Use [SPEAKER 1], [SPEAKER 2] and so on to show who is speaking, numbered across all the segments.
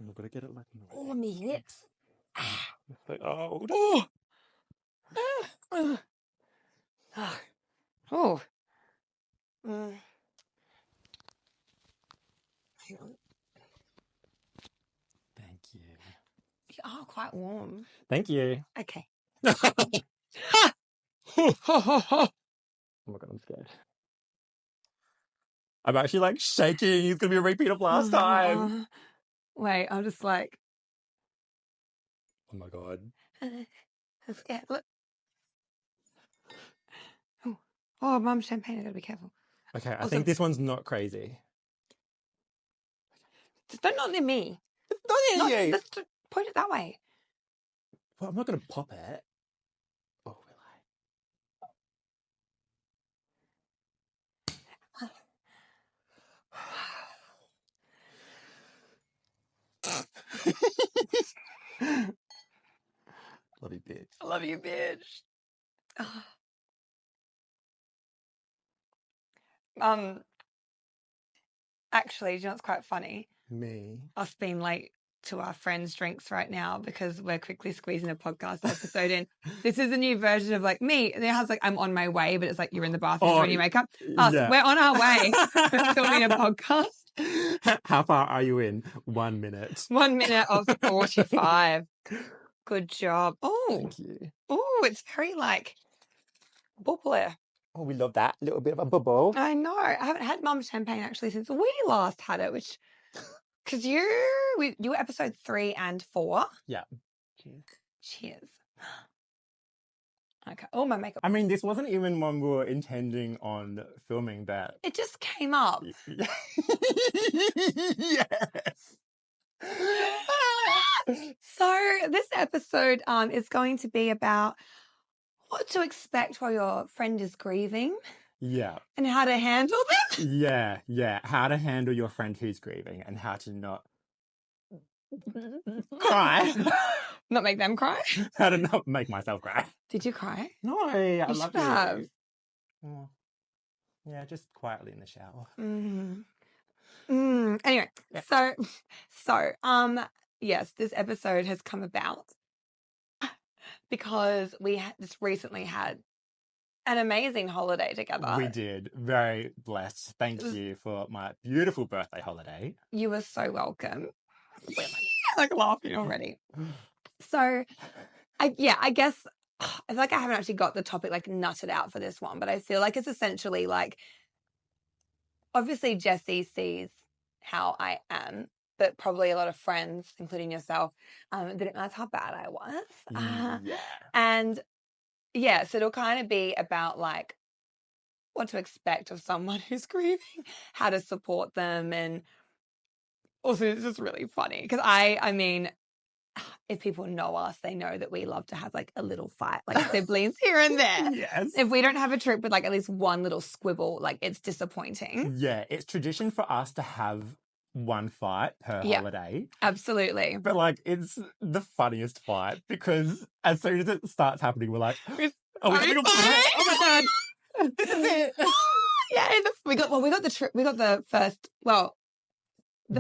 [SPEAKER 1] I've got to get it like...
[SPEAKER 2] Oh, my lips.
[SPEAKER 1] Like, oh,
[SPEAKER 2] Oh. Oh. Hang on.
[SPEAKER 1] thank you.
[SPEAKER 2] Oh, quite warm.
[SPEAKER 1] Thank you.
[SPEAKER 2] Okay.
[SPEAKER 1] Oh my God, I'm scared. I'm actually like shaking. It's going to be a repeat of last time.
[SPEAKER 2] Wait, I'm just like...
[SPEAKER 1] Oh my God.
[SPEAKER 2] I'm scared. Look. Oh, Mum's champagne. I gotta be careful.
[SPEAKER 1] Okay, I
[SPEAKER 2] Also,
[SPEAKER 1] think this one's not crazy.
[SPEAKER 2] Not near me.
[SPEAKER 1] Not near you.
[SPEAKER 2] Let's point it that way.
[SPEAKER 1] Well, I'm not going to pop it. Oh, will I? Love you, bitch.
[SPEAKER 2] I love you, bitch. Actually, do you know what's quite funny?
[SPEAKER 1] Me.
[SPEAKER 2] Us being late to our friends' drinks right now because we're quickly squeezing a podcast episode in. This is a new version of like me. And it has like I'm on my way, but it's like you're in the bathroom doing your makeup. Us,
[SPEAKER 1] yeah.
[SPEAKER 2] we're on our way. We're filming a podcast.
[SPEAKER 1] How far are you in? 1 minute.
[SPEAKER 2] 1 minute of 45. Good job. Oh,
[SPEAKER 1] Thank you.
[SPEAKER 2] oh, it's very like bubbly.
[SPEAKER 1] Oh, we love that. A little bit of a bubble.
[SPEAKER 2] I know. I haven't had Mum's champagne actually since we last had it, which because you were episode 3 and 4.
[SPEAKER 1] Yeah. Cheers.
[SPEAKER 2] Cheers. Okay. Oh, my makeup.
[SPEAKER 1] I mean, this wasn't even one we were intending on filming that.
[SPEAKER 2] It just came up.
[SPEAKER 1] Yes.
[SPEAKER 2] So this episode is going to be about what to expect while your friend is grieving.
[SPEAKER 1] Yeah.
[SPEAKER 2] And how to handle them.
[SPEAKER 1] Yeah. How to handle your friend who's grieving and how to not cry.
[SPEAKER 2] Not make them cry?
[SPEAKER 1] How to not make myself cry.
[SPEAKER 2] Did you cry?
[SPEAKER 1] No, I
[SPEAKER 2] You
[SPEAKER 1] love
[SPEAKER 2] should have.
[SPEAKER 1] you. Oh. Yeah, just quietly in the shower.
[SPEAKER 2] Anyway,
[SPEAKER 1] yeah.
[SPEAKER 2] so yes, this episode has come about because we just recently had an amazing holiday together.
[SPEAKER 1] We did. Very blessed. Thank you for my beautiful birthday holiday.
[SPEAKER 2] You were so welcome. Like laughing already. So, I guess I feel like I haven't actually got the topic like nutted out for this one, but I feel like it's essentially like, obviously Jessie sees how I am, but probably a lot of friends, including yourself, didn't realize how bad I was.
[SPEAKER 1] Yeah.
[SPEAKER 2] And yeah, so it'll kind of be about like what to expect of someone who's grieving, how to support them, and also it's just really funny because I mean, if people know us, they know that we love to have like a little fight, like siblings here and there.
[SPEAKER 1] Yes.
[SPEAKER 2] If we don't have a trip with like at least one little squibble, like it's disappointing.
[SPEAKER 1] Yeah, it's tradition for us to have one fight per holiday.
[SPEAKER 2] Absolutely.
[SPEAKER 1] But like, it's the funniest fight because as soon as it starts happening, we're like, oh my God. This is it.
[SPEAKER 2] Yeah, we got the trip. We got the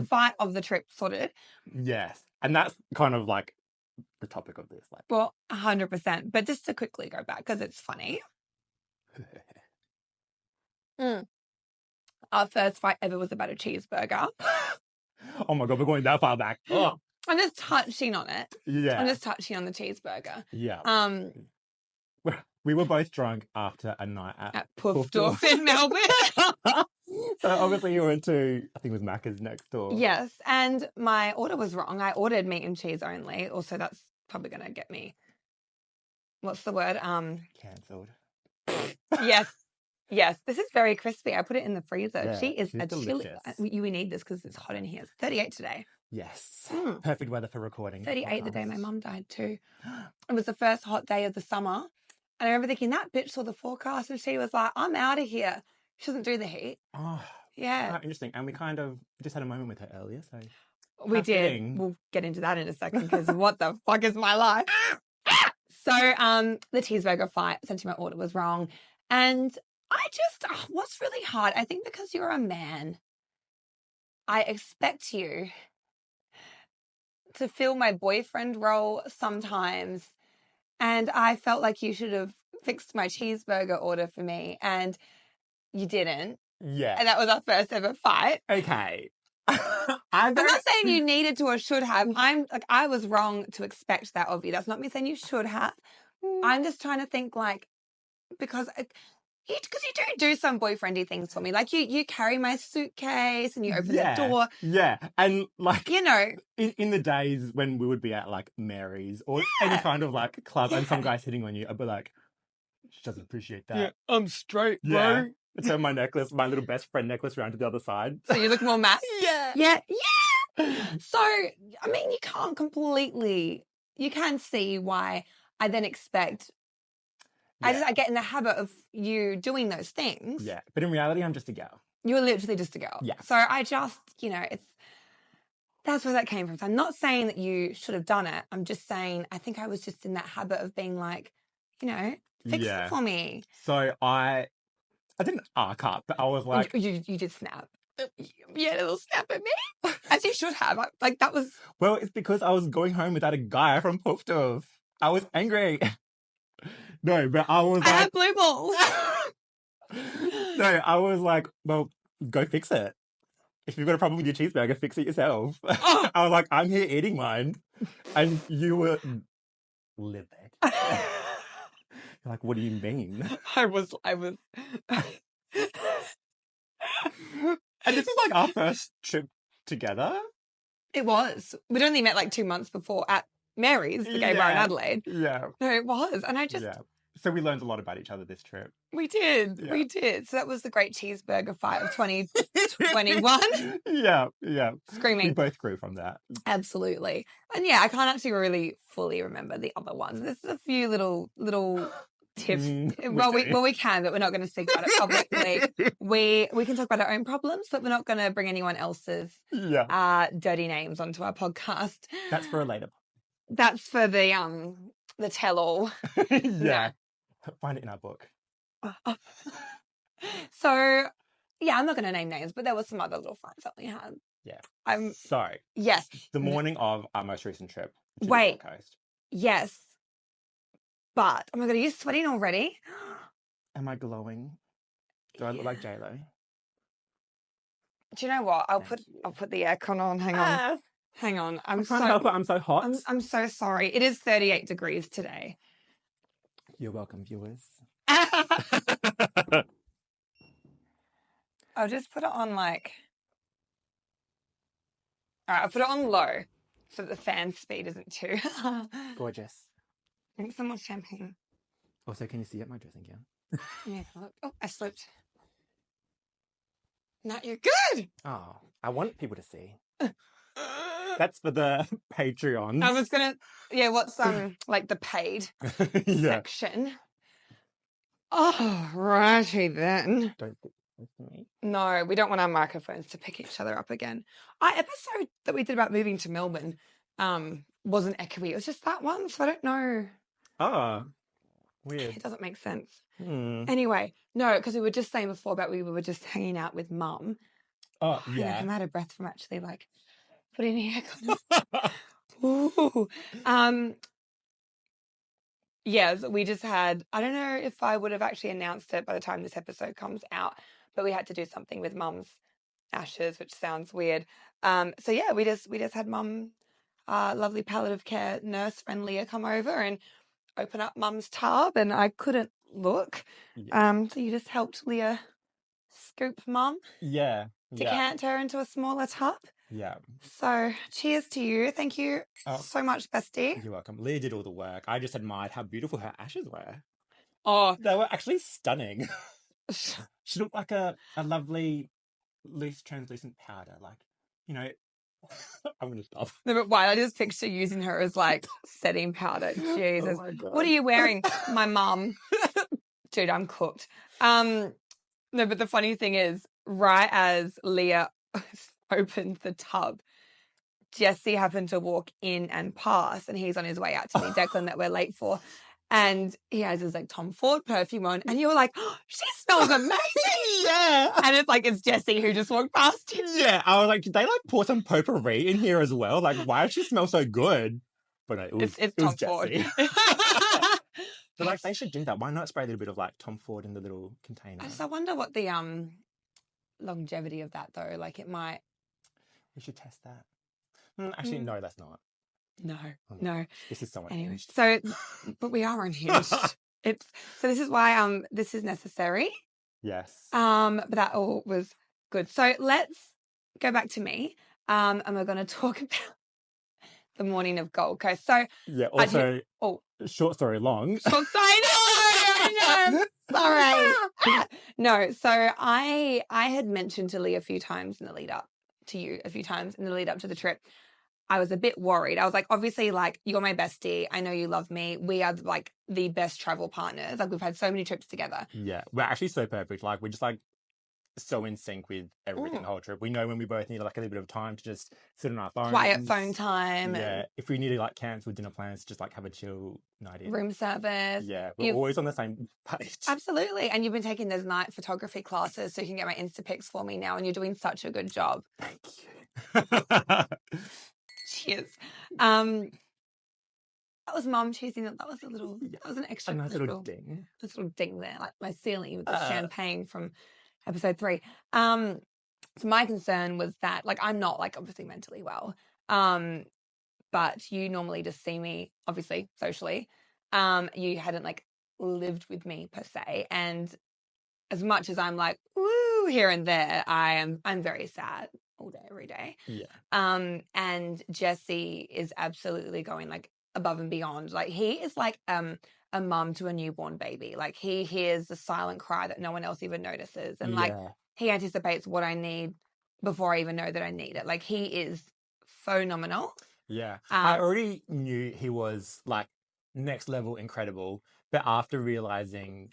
[SPEAKER 2] fight of the trip sorted.
[SPEAKER 1] Yes, and that's kind of like the topic of this. Like,
[SPEAKER 2] well, 100%. But just to quickly go back because it's funny. Our first fight ever was about a cheeseburger.
[SPEAKER 1] Oh my God, we're going that far back. Oh.
[SPEAKER 2] I'm just touching on it.
[SPEAKER 1] Yeah,
[SPEAKER 2] I'm just touching on the cheeseburger.
[SPEAKER 1] Yeah. We were both drunk after a night at
[SPEAKER 2] Poofdorf in Melbourne.
[SPEAKER 1] So obviously you went to, I think it was Macca's next door.
[SPEAKER 2] Yes, and my order was wrong. I ordered meat and cheese only. Also, that's probably going to get me, what's the word?
[SPEAKER 1] Cancelled.
[SPEAKER 2] Yes. This is very crispy. I put it in the freezer.
[SPEAKER 1] Yeah,
[SPEAKER 2] she is a
[SPEAKER 1] delicious.
[SPEAKER 2] chili. We need this because it's hot in here. It's 38 today.
[SPEAKER 1] Yes. Perfect weather for recording.
[SPEAKER 2] 38 the day my mum died too. It was the first hot day of the summer. And I remember thinking, that bitch saw the forecast and she was like, I'm out of here. She doesn't do the heat.
[SPEAKER 1] Oh,
[SPEAKER 2] yeah.
[SPEAKER 1] Interesting. And we kind of just had a moment with her earlier. So
[SPEAKER 2] we did. We'll get into that in a second because what the fuck is my life? So the cheeseburger fight, essentially my order was wrong. And I just, what's really hard, I think because you're a man, I expect you to fill my boyfriend role sometimes. And I felt like you should have fixed my cheeseburger order for me, and you didn't.
[SPEAKER 1] Yeah.
[SPEAKER 2] And that was our first ever fight.
[SPEAKER 1] Okay.
[SPEAKER 2] I'm not saying you needed to or should have. I was wrong to expect that of you. That's not me saying you should have. I'm just trying to think like, because you do some boyfriendy things for me. Like you carry my suitcase and you open the door.
[SPEAKER 1] Yeah. And like,
[SPEAKER 2] you know,
[SPEAKER 1] in the days when we would be at like Mary's or any kind of like club and some guy's hitting on you, I'd be like, she doesn't appreciate that.
[SPEAKER 2] Yeah, I'm straight, bro.
[SPEAKER 1] I turn my little best friend necklace around to the other side.
[SPEAKER 2] So you look more mad?
[SPEAKER 1] Yeah.
[SPEAKER 2] Yeah. So, I mean, you can see why I then expect, I get in the habit of you doing those things.
[SPEAKER 1] Yeah. But in reality, I'm just a girl.
[SPEAKER 2] You're literally just a girl.
[SPEAKER 1] Yeah.
[SPEAKER 2] So I just, that's where that came from. So I'm not saying that you should have done it. I'm just saying I think I was just in that habit of being like, fix it for me.
[SPEAKER 1] So I didn't arc up, but I was like...
[SPEAKER 2] You did snap. You had a little snap at me, as you should have. That was...
[SPEAKER 1] Well, it's because I was going home without a guy from Hoofddorp. I was angry. No, but I was
[SPEAKER 2] I had blue balls.
[SPEAKER 1] No, I was like, well, go fix it. If you've got a problem with your cheeseburger, fix it yourself. I was like, I'm here eating mine. And you were livid. You're like, what do you mean?
[SPEAKER 2] I was.
[SPEAKER 1] And this is like our first trip together.
[SPEAKER 2] It was. We'd only met like 2 months before at Mary's, the gay bar in Adelaide.
[SPEAKER 1] Yeah.
[SPEAKER 2] No, it was. And I just...
[SPEAKER 1] Yeah. So we learned a lot about each other this trip.
[SPEAKER 2] We did.
[SPEAKER 1] Yeah.
[SPEAKER 2] We did. So that was the great cheeseburger fight of 2021.
[SPEAKER 1] Yeah.
[SPEAKER 2] Screaming.
[SPEAKER 1] We both grew from that.
[SPEAKER 2] Absolutely. And yeah, I can't actually really fully remember the other ones. There's a few little tips. We can, but we're not going to speak about it publicly. We can talk about our own problems, but we're not going to bring anyone else's dirty names onto our podcast.
[SPEAKER 1] That's for a later.
[SPEAKER 2] That's for the tell-all.
[SPEAKER 1] Yeah. Find it in our book.
[SPEAKER 2] So, yeah, I'm not going to name names, but there were some other little fights that we had.
[SPEAKER 1] Yeah. Sorry.
[SPEAKER 2] Yes.
[SPEAKER 1] The morning of our most recent trip to the Gold Coast.
[SPEAKER 2] Yes. But, oh my God, are you sweating already?
[SPEAKER 1] Am I glowing? Do I look like J-Lo?
[SPEAKER 2] Do you know what? I'll put the aircon on. Hang on. Hang on.
[SPEAKER 1] I'm trying to help it. I'm so hot.
[SPEAKER 2] I'm so sorry. It is 38 degrees today.
[SPEAKER 1] You're welcome, viewers.
[SPEAKER 2] I'll just put it on all right, I'll put it on low so that the fan speed isn't too...
[SPEAKER 1] Gorgeous.
[SPEAKER 2] Drink some more champagne.
[SPEAKER 1] Also, can you see at my dressing gown?
[SPEAKER 2] Yeah, look. Oh, I slipped. No, you're good.
[SPEAKER 1] Oh, I want people to see. That's for the Patreons.
[SPEAKER 2] I was gonna... Yeah, what's like the paid section? Oh, righty then.
[SPEAKER 1] Don't think that's me.
[SPEAKER 2] No, we don't want our microphones to pick each other up again. Our episode that we did about moving to Melbourne wasn't echoey. It was just that one, so I don't know.
[SPEAKER 1] Oh, weird.
[SPEAKER 2] It doesn't make sense. Anyway, no, because we were just saying before about we were just hanging out with Mum.
[SPEAKER 1] Oh, yeah.
[SPEAKER 2] I'm out of breath from actually like putting the aircon on. Ooh. Yes, we just had, I don't know if I would have actually announced it by the time this episode comes out, but we had to do something with Mum's ashes, which sounds weird. So yeah, we just had Mum, lovely palliative care nurse friend Leah come over and open up Mum's tub, and I couldn't look. So you just helped Leah scoop Mum.
[SPEAKER 1] Yeah.
[SPEAKER 2] Decant her into a smaller tub.
[SPEAKER 1] Yeah.
[SPEAKER 2] So cheers to you. Thank you so much, bestie.
[SPEAKER 1] You're welcome. Leah did all the work. I just admired how beautiful her ashes were.
[SPEAKER 2] Oh.
[SPEAKER 1] They were actually stunning. She looked like a lovely, loose, translucent powder. Like, I'm going to stop.
[SPEAKER 2] No, but why? I just picture using her as like setting powder. Jesus. Oh, what are you wearing? My mum. Dude, I'm cooked. No, but the funny thing is, right as Leah opened the tub, Jesse happened to walk in and pass, and he's on his way out to meet Declan that we're late for. And he has his like Tom Ford perfume on, and you're like, oh, she smells amazing.
[SPEAKER 1] Yeah.
[SPEAKER 2] And it's Jessie who just walked past you.
[SPEAKER 1] Yeah. I was like, did they like pour some potpourri in here as well? Like, why does she smell so good? But no,
[SPEAKER 2] It's
[SPEAKER 1] it
[SPEAKER 2] Tom
[SPEAKER 1] was
[SPEAKER 2] Ford.
[SPEAKER 1] Jessie. But like, they should do that. Why not spray a little bit of like Tom Ford in the little container?
[SPEAKER 2] I wonder what the longevity of that though. Like it might.
[SPEAKER 1] We should test that. Actually, no, that's not.
[SPEAKER 2] No.
[SPEAKER 1] This is so
[SPEAKER 2] Anyway,
[SPEAKER 1] unhinged.
[SPEAKER 2] so but we are unhinged. This is why this is necessary.
[SPEAKER 1] Yes.
[SPEAKER 2] But that all was good. So let's go back to me. And we're going to talk about the morning of Gold Coast. So
[SPEAKER 1] yeah. Also, short story long.
[SPEAKER 2] Short story. I know. Sorry. No. So I had mentioned to Leigh a few times in the lead up to you a few times in the lead up to the trip. I was a bit worried. I was like, obviously, like, you're my bestie. I know you love me. We are, like, the best travel partners. Like, we've had so many trips together.
[SPEAKER 1] Yeah. We're actually so perfect. Like, we're just, like, so in sync with everything the whole trip. We know when we both need, like, a little bit of time to just sit on our phones.
[SPEAKER 2] Quiet phone time.
[SPEAKER 1] Yeah.
[SPEAKER 2] And
[SPEAKER 1] if we need to, like, cancel dinner plans, just, like, have a chill night in.
[SPEAKER 2] room service.
[SPEAKER 1] Yeah. We're always on the same page.
[SPEAKER 2] Absolutely. And you've been taking those night photography classes so you can get my Insta pics for me now. And you're doing such a good job.
[SPEAKER 1] Thank you.
[SPEAKER 2] Cheers. That was Mum choosing that. That was that was an extra
[SPEAKER 1] nice little ding.
[SPEAKER 2] A little ding there, like my ceiling with the champagne from episode 3. So my concern was that, like, I'm not, like, obviously mentally well. But you normally just see me, obviously, socially. You hadn't, like, lived with me per se. And as much as I'm like, woo, here and there, I'm very sad all day, every day.
[SPEAKER 1] Yeah.
[SPEAKER 2] And Jessie is absolutely going, like, above and beyond. Like, he is like a mum to a newborn baby. Like, he hears the silent cry that no one else even notices. And like, he anticipates what I need before I even know that I need it. Like, he is phenomenal.
[SPEAKER 1] Yeah. I already knew he was, like, next level incredible, but after realizing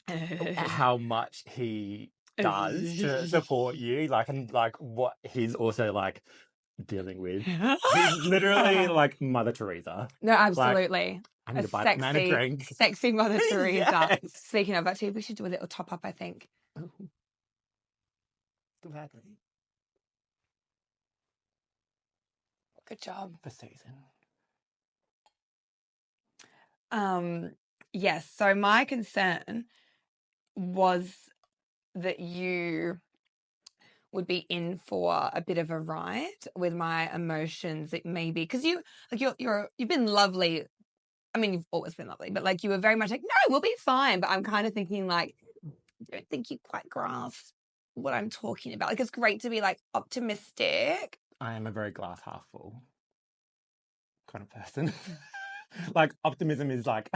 [SPEAKER 1] how much he does to support you, like, and like what he's also like dealing with, he's literally like Mother Teresa.
[SPEAKER 2] No, absolutely.
[SPEAKER 1] Like, I need to buy that man a drink.
[SPEAKER 2] Sexy Mother Teresa.
[SPEAKER 1] Yes.
[SPEAKER 2] Speaking of, actually, we should do a little top up, I think.
[SPEAKER 1] Gladly.
[SPEAKER 2] Good job.
[SPEAKER 1] For Susan.
[SPEAKER 2] Yes. So my concern was that you would be in for a bit of a ride with my emotions. It maybe because you've been lovely. I mean, you've always been lovely, but like you were very much like, no, we'll be fine. But I'm kind of thinking like, I don't think you quite grasp what I'm talking about. Like, it's great to be like optimistic.
[SPEAKER 1] I am a very glass half full kind of person. Like, optimism is like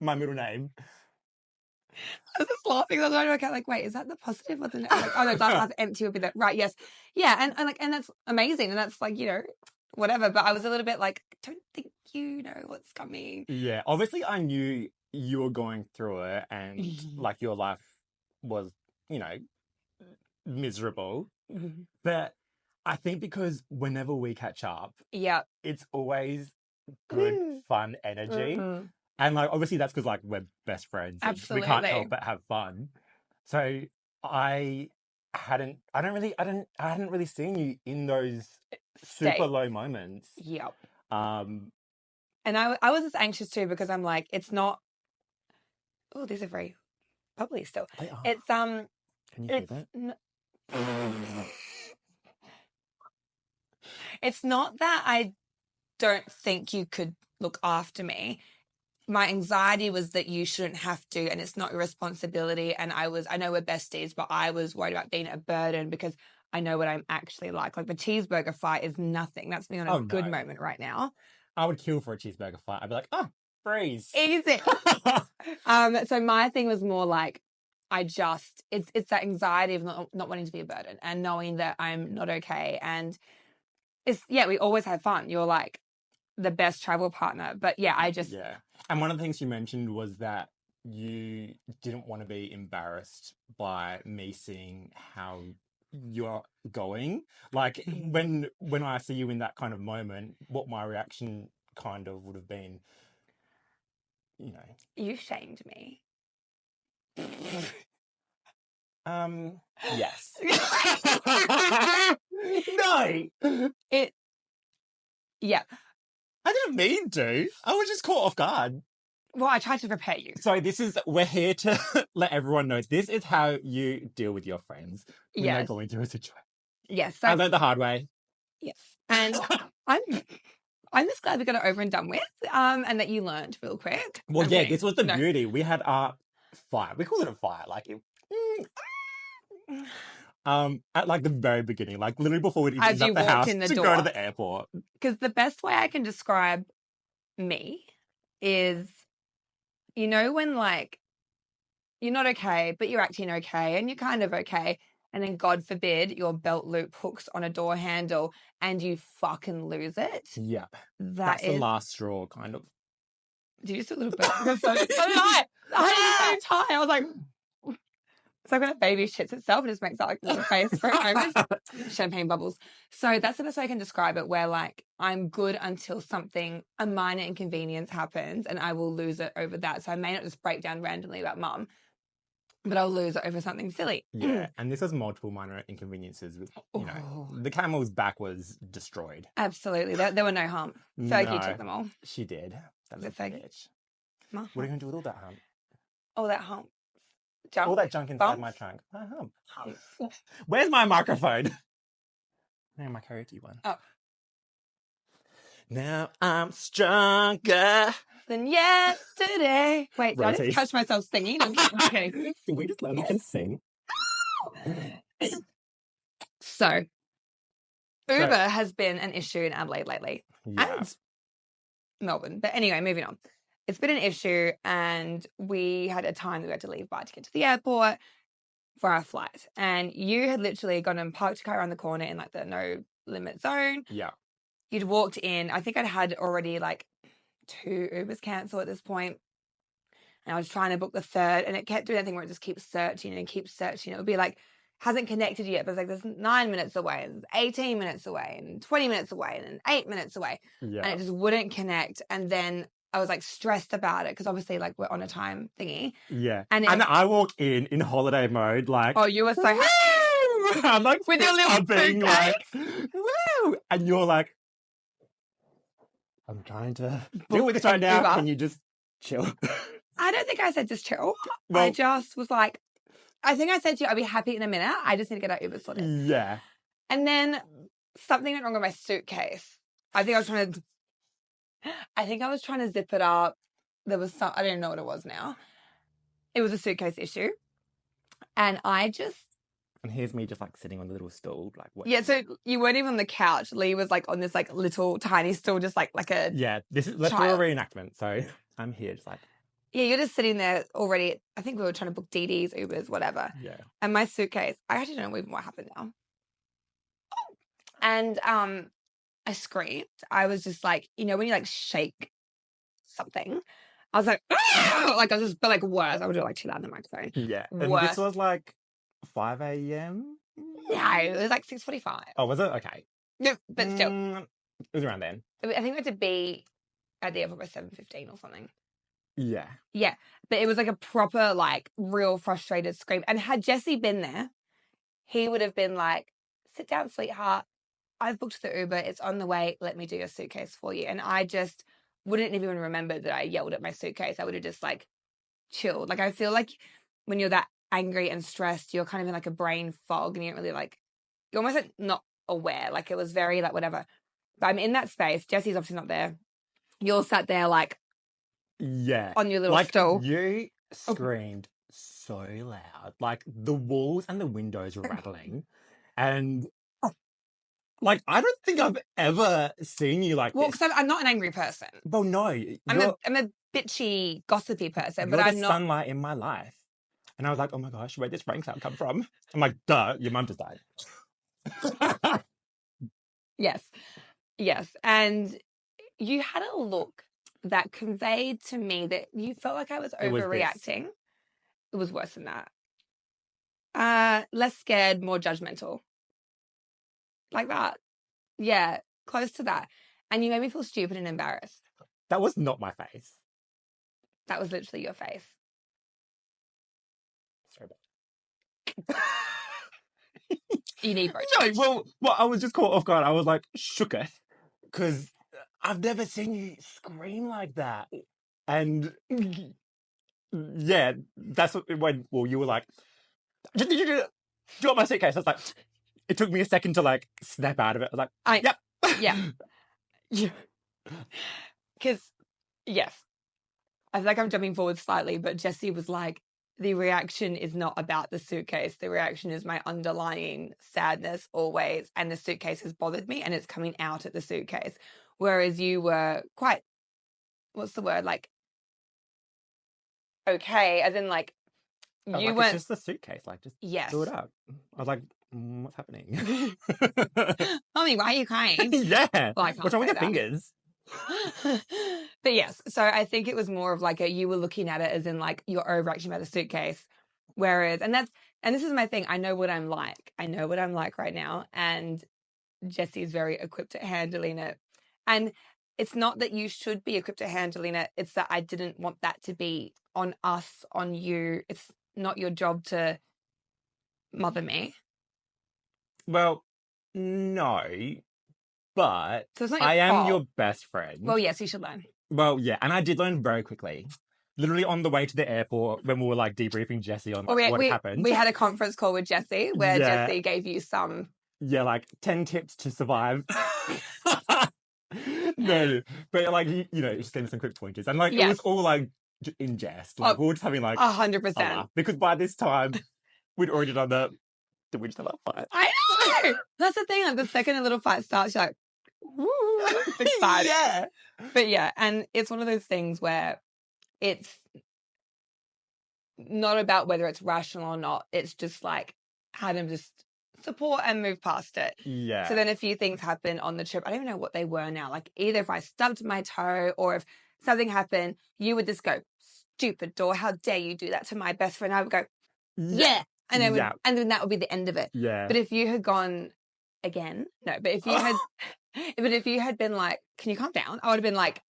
[SPEAKER 1] my middle name.
[SPEAKER 2] I was just laughing. I was trying to work out, like, wait, is that the positive or the negative? Like, oh no, glass half empty would be that. Right, yes. Yeah, and that's amazing. And that's like, whatever. But I was a little bit like, I don't think you know what's coming.
[SPEAKER 1] Yeah, obviously I knew you were going through it and like your life was, miserable.
[SPEAKER 2] Mm-hmm.
[SPEAKER 1] But I think because whenever we catch up, it's always good, fun energy.
[SPEAKER 2] Mm-hmm.
[SPEAKER 1] And like obviously that's because like we're best friends.
[SPEAKER 2] Absolutely.
[SPEAKER 1] We can't help but have fun. So I hadn't really seen you in those super low moments.
[SPEAKER 2] Yep.
[SPEAKER 1] And
[SPEAKER 2] I was just anxious too because I'm like, it's not. Oh, these are very bubbly still.
[SPEAKER 1] They are.
[SPEAKER 2] It's
[SPEAKER 1] Can you hear that?
[SPEAKER 2] It's not that I don't think you could look after me. My anxiety was that you shouldn't have to, and it's not your responsibility. And I know we're besties, but I was worried about being a burden because I know what I'm actually like. Like the cheeseburger fight is nothing. That's me on a good moment right now.
[SPEAKER 1] I would kill for a cheeseburger fight. I'd be like, oh, freeze.
[SPEAKER 2] Easy. So my thing was more like, it's that anxiety of not wanting to be a burden and knowing that I'm not okay. And we always have fun. You're like the best travel partner. But yeah.
[SPEAKER 1] And one of the things you mentioned was that you didn't want to be embarrassed by me seeing how you're going. Like when I see you in that kind of moment, what my reaction kind of would have been, you know.
[SPEAKER 2] You shamed me.
[SPEAKER 1] Yes. No.
[SPEAKER 2] Yeah.
[SPEAKER 1] I didn't mean to. I was just caught off guard.
[SPEAKER 2] Well, I tried to prepare you.
[SPEAKER 1] So we're here to let everyone know this is how you deal with your friends when they're
[SPEAKER 2] Yes.
[SPEAKER 1] going through a situation.
[SPEAKER 2] Yes.
[SPEAKER 1] I
[SPEAKER 2] So,
[SPEAKER 1] learned the hard way.
[SPEAKER 2] yes. And I'm just glad we got it over and done with. And that you learned real quick.
[SPEAKER 1] Well,
[SPEAKER 2] I'm
[SPEAKER 1] yeah,
[SPEAKER 2] kidding.
[SPEAKER 1] this was the
[SPEAKER 2] No.
[SPEAKER 1] beauty. We had our fire. We call it a fire. Like, at like the very beginning, like literally before we even
[SPEAKER 2] As you
[SPEAKER 1] left the
[SPEAKER 2] walked
[SPEAKER 1] house
[SPEAKER 2] in the
[SPEAKER 1] to go
[SPEAKER 2] door.
[SPEAKER 1] to the airport.
[SPEAKER 2] Because the best way I can describe me is, you know, when like you're not okay, but you're acting okay and you're kind of okay. And then, God forbid, your belt loop hooks on a door handle and you fucking lose it.
[SPEAKER 1] Yeah.
[SPEAKER 2] That's
[SPEAKER 1] the last straw, kind of.
[SPEAKER 2] Did you just do a little bit? So did I. I was so tired. I was like, it's like when a baby shits itself and just makes that like little face for a moment. Champagne bubbles. So that's the best way I can describe it, where like I'm good until a minor inconvenience happens and I will lose it over that. So I may not just break down randomly about mum, but I'll lose it over something silly.
[SPEAKER 1] Yeah, and this has multiple minor inconveniences. With, you know, the camel's back was destroyed.
[SPEAKER 2] Absolutely. There were no humps. Fergie took them all.
[SPEAKER 1] She did. That was a
[SPEAKER 2] Fergie.
[SPEAKER 1] bitch. What are you going to do with all that hump?
[SPEAKER 2] All that hump. Junk.
[SPEAKER 1] All that junk inside
[SPEAKER 2] Bumps.
[SPEAKER 1] my trunk. My hump. Where's my microphone? No, my karaoke one.
[SPEAKER 2] Oh.
[SPEAKER 1] Now I'm stronger
[SPEAKER 2] than yesterday. Wait, did I just catch myself singing? Okay.
[SPEAKER 1] Can we just let me sing?
[SPEAKER 2] So, Uber has been an issue in Adelaide lately.
[SPEAKER 1] Yeah.
[SPEAKER 2] And Melbourne. But anyway, moving on. It's been an issue, and we had a time that we had to leave by to get to the airport for our flight. And you had literally gone and parked your car around the corner in like the no limit zone.
[SPEAKER 1] Yeah.
[SPEAKER 2] You'd walked in. I think I'd had already like 2 Ubers cancel at this point. And I was trying to book the third, and it kept doing that thing where it just keeps searching and keeps searching. It would be like, hasn't connected yet, but it's like there's 9 minutes away, and 18 minutes away, and 20 minutes away, and 8 minutes away.
[SPEAKER 1] Yeah.
[SPEAKER 2] And it just wouldn't connect. And then I was like stressed about it because obviously like we're on a time thingy.
[SPEAKER 1] Yeah. And I walk in holiday mode, like,
[SPEAKER 2] oh, you were so happy.
[SPEAKER 1] I'm like
[SPEAKER 2] with your little suitcase.
[SPEAKER 1] Like, woo! And you're like, I'm trying to deal with this right now. Uber. Can you just chill?
[SPEAKER 2] I don't think I said just chill.
[SPEAKER 1] Well,
[SPEAKER 2] I just was like, I think I said to you, I'll be happy in a minute. I just need to get our Uber sorted.
[SPEAKER 1] Yeah.
[SPEAKER 2] And then something went wrong with my suitcase. I think I was trying to zip it up. There was I don't even know what it was now. It was a suitcase issue. And
[SPEAKER 1] and here's me just like sitting on the little stool, like what?
[SPEAKER 2] Yeah, so you weren't even on the couch. Leigh was like on this like little tiny stool, just like a
[SPEAKER 1] let's do a reenactment. So I'm here just like.
[SPEAKER 2] Yeah, you're just sitting there already. I think we were trying to book DDs, Ubers, whatever.
[SPEAKER 1] Yeah.
[SPEAKER 2] And my suitcase, I actually don't know even what happened now. And I screamed. I was just like, you know, when you like shake something, I was like, ah! Like I was just, but like worse. I would do it like too loud in the microphone.
[SPEAKER 1] Yeah. And this was like 5 a.m.?
[SPEAKER 2] No, it was like 6:45.
[SPEAKER 1] Oh, was it? Okay.
[SPEAKER 2] No, but still.
[SPEAKER 1] It was around then.
[SPEAKER 2] I think we had to be at the airport by 7:15 or something.
[SPEAKER 1] Yeah.
[SPEAKER 2] Yeah. But it was like a proper, like, real frustrated scream. And had Jesse been there, he would have been like, sit down, sweetheart. I've booked the Uber. It's on the way. Let me do your suitcase for you. And I just wouldn't even remember that I yelled at my suitcase. I would have just like chilled. Like I feel like when you're that angry and stressed, you're kind of in like a brain fog and you don't really like, you're almost like not aware. Like it was very like whatever. But I'm in that space. Jesse's obviously not there. You're sat there like,
[SPEAKER 1] yeah,
[SPEAKER 2] on your little stool.
[SPEAKER 1] You screamed so loud. Like the walls and the windows were rattling. And like, I don't think I've ever seen you like this.
[SPEAKER 2] Well, because I'm not an angry person.
[SPEAKER 1] Well, no.
[SPEAKER 2] I'm a bitchy, gossipy person,
[SPEAKER 1] but
[SPEAKER 2] I'm not.
[SPEAKER 1] Sunlight in my life. And I was like, oh my gosh, where'd this rain cloud come from? I'm like, duh, your mum just died.
[SPEAKER 2] Yes. And you had a look that conveyed to me that you felt like I was overreacting. It was worse than that. Less scared, more judgmental. Like that. Yeah, close to that. And you made me feel stupid and embarrassed.
[SPEAKER 1] That was not my face.
[SPEAKER 2] That was literally your face.
[SPEAKER 1] Sorry about
[SPEAKER 2] You need Botox.
[SPEAKER 1] No, well, I was just caught off guard. I was like, shooketh, because I've never seen you scream like that. And yeah, that's when you were like, do you want my suitcase? I was like, it took me a second to like snap out of it. I was like, yep.
[SPEAKER 2] Yeah. Because, yes, I feel like I'm jumping forward slightly, but Jessie was like, the reaction is not about the suitcase. The reaction is my underlying sadness always. And the suitcase has bothered me and it's coming out at the suitcase. Whereas you were quite, what's the word? Like, okay. As in like, you weren't.
[SPEAKER 1] It's just the suitcase. Like, just
[SPEAKER 2] yes.
[SPEAKER 1] do it up. I was like, what's happening?
[SPEAKER 2] Mommy, why are you crying?
[SPEAKER 1] Yeah.
[SPEAKER 2] Well,
[SPEAKER 1] what's wrong with your fingers?
[SPEAKER 2] But yes, so I think it was more of like you were looking at it as in like you're overreacting about the suitcase. Whereas, and this is my thing. I know what I'm like. I know what I'm like right now. And Jessie is very equipped at handling it. And it's not that you should be equipped at handling it. It's that I didn't want that to be on us, on you. It's not your job to mother me.
[SPEAKER 1] Well, no, but
[SPEAKER 2] So it's not
[SPEAKER 1] I am
[SPEAKER 2] fault.
[SPEAKER 1] your best friend.
[SPEAKER 2] Well, yes, you should learn.
[SPEAKER 1] Well, yeah, and I did learn very quickly. Literally on the way to the airport when we were like debriefing Jessie on what happened.
[SPEAKER 2] We had a conference call with Jessie where Jessie gave you some.
[SPEAKER 1] Yeah, like 10 tips to survive. No, but like, you know, she gave me some quick pointers. And like, it was all like in jest. Like, we were just having like
[SPEAKER 2] 100%.
[SPEAKER 1] Because by this time, we'd already done the we just have a fight.
[SPEAKER 2] I know. That's the thing. Like the second a little fight starts, you're like, woo, it's exciting.
[SPEAKER 1] Yeah.
[SPEAKER 2] But yeah, and it's one of those things where it's not about whether it's rational or not. It's just like how to just support and move past it.
[SPEAKER 1] Yeah.
[SPEAKER 2] So then a few things happen on the trip. I don't even know what they were now. Like either if I stubbed my toe or if something happened, you would just go, stupid door, how dare you do that to my best friend? I would go, yeah. And then, and then that would be the end of it.
[SPEAKER 1] Yeah.
[SPEAKER 2] But if you had gone again, no, but if you had been like, can you calm down? I would have been like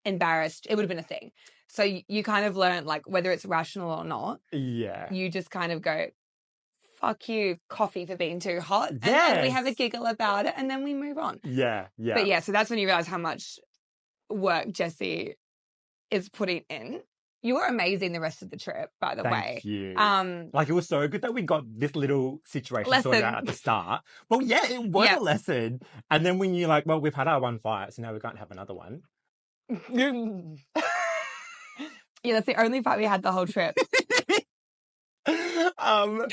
[SPEAKER 2] embarrassed. It would have been a thing. So you kind of learn like whether it's rational or not.
[SPEAKER 1] Yeah.
[SPEAKER 2] You just kind of go, fuck you, coffee for being too hot. And then we have a giggle about it and then we move on.
[SPEAKER 1] Yeah. Yeah.
[SPEAKER 2] But yeah, so that's when you realize how much work Jessie is putting in. You were amazing the rest of the trip, by the way.
[SPEAKER 1] Thank you. Like, it was so good that we got this little situation sorted out at the start. Well, yeah, it was a lesson. And then when you're like, well, we've had our one fight, so now we can't have another one.
[SPEAKER 2] Yeah, that's the only fight we had the whole trip. But